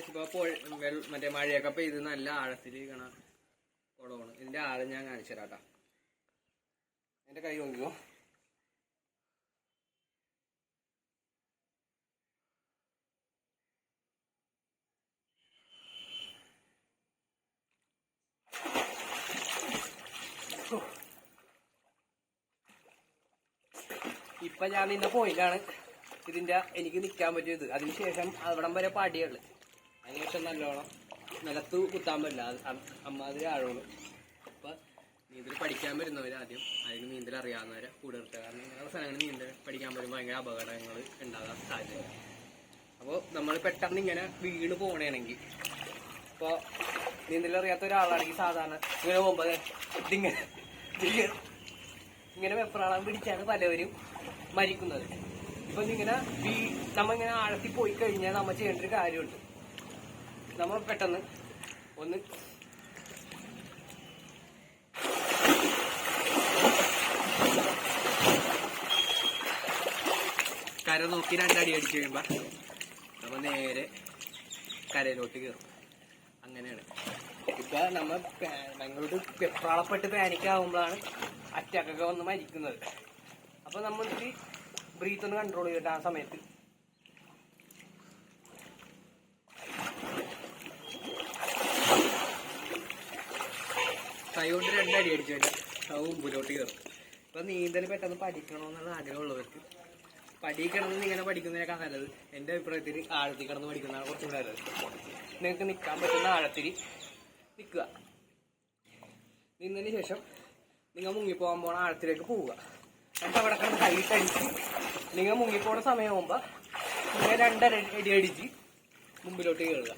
ഇപ്പോൾ മറ്റേ മഴയൊക്കെ പെയ്ത് നല്ല ആഴത്തിൽ കാണ കുളമാണ്. ഇതിന്റെ ആഴം ഞാൻ കാണിച്ചു തരാം കേട്ടോ. എന്റെ കൈ നോക്കിയോ. ഇപ്പൊ ഞാൻ നിന്ന പോയിന്റാണ് ഇതിന്റെ എനിക്ക് നിൽക്കാൻ പറ്റിയത്. അതിനുശേഷം അവിടം വരെ പാടിയുള്ളു. അതിനുശേഷം നല്ലോണം നിലത്ത് കുത്താൻ പറ്റില്ല, അമ്മാതിരി ആഴമാണ്. അപ്പൊ നീന്തൽ പഠിക്കാൻ വരുന്നവർ ആദ്യം അതിന് നീന്തൽ അറിയാവുന്നവരെ കൂടെ നിർത്തുക. കാരണം ഇങ്ങനെയുള്ള സ്ഥലങ്ങളിൽ നീന്തൽ പഠിക്കാൻ വരുമ്പോൾ ഭയങ്കര അപകടങ്ങൾ ഉണ്ടാകാൻ സാധ്യത. അപ്പോൾ നമ്മൾ പെട്ടെന്ന് ഇങ്ങനെ വീണ് പോകണമെങ്കിൽ, ഇപ്പോൾ നീന്തൽ അറിയാത്ത ഒരാളാണെങ്കിൽ സാധാരണ ഇങ്ങനെ പോകുമ്പോൾ ഇങ്ങനെ വെപ്രാളം പിടിച്ചാണ് പലവരും മരിക്കുന്നത്. ഇപ്പൊ ഇങ്ങനെ നമ്മളിങ്ങനെ ആഴത്തിൽ പോയി കഴിഞ്ഞാൽ നമ്മൾ ചെയ്യേണ്ട ഒരു കാര്യമുണ്ട്. നമ്മൾ പെട്ടെന്ന് ഒന്ന് കര നോക്കി രണ്ടടി അടിച്ചു കഴിയുമ്പോ നമ്മൾ നേരെ കരയിലോട്ട് കയറും. അങ്ങനെയാണ്. ഇപ്പൊ നമ്മൾ ഭയങ്കര വെപ്രാളപ്പെട്ട് പാനിക്കാവുമ്പോഴാണ് അറ്റാക്കൊക്കെ വന്ന് മരിക്കുന്നത്. അപ്പൊ നമ്മൾക്ക് ബ്രീത്ത് ഒന്ന് കൺട്രോൾ ചെയ്തിട്ട് ആ സമയത്ത് കൈ കൊണ്ട് രണ്ടടി അടിച്ചു കഴിഞ്ഞാൽ അത് മുമ്പിലോട്ട് കയറും. ഇപ്പൊ നീന്തൽ പെട്ടെന്ന് പഠിക്കണമെന്നുള്ള ആഗ്രഹമുള്ളവർക്ക് പഠിക്കണമെന്ന് ഇങ്ങനെ പഠിക്കുന്നതിനേക്കാൾ നല്ലത് എൻ്റെ അഭിപ്രായത്തിൽ ആഴത്തിൽ കിടന്ന് പഠിക്കുന്നതാണ് കുറച്ചും നല്ലത്. നിങ്ങൾക്ക് നിൽക്കാൻ പറ്റുന്ന ആഴത്തിൽ നിൽക്കുക. നിന്നതിന് ശേഷം നിങ്ങൾ മുങ്ങിപ്പോകാൻ പോണ ആഴത്തിലേക്ക് പോവുക. എന്നിട്ട് അവിടെ കിടന്ന് കൈട്ടടിച്ച് നിങ്ങൾ മുങ്ങിപ്പോണ സമയമാകുമ്പോൾ നിങ്ങൾ രണ്ടടി അടിച്ച് മുമ്പിലോട്ട് കയറുക.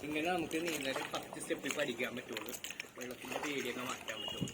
ഇങ്ങനെ നമുക്ക് നീന്തൽ ഫസ്റ്റ് സ്റ്റെപ്പിൽ പഠിക്കാൻ പറ്റുള്ളൂ. വെള്ളത്തിൻ്റെ പേടിയൊക്കെ മാറ്റാൻ പറ്റുള്ളൂ.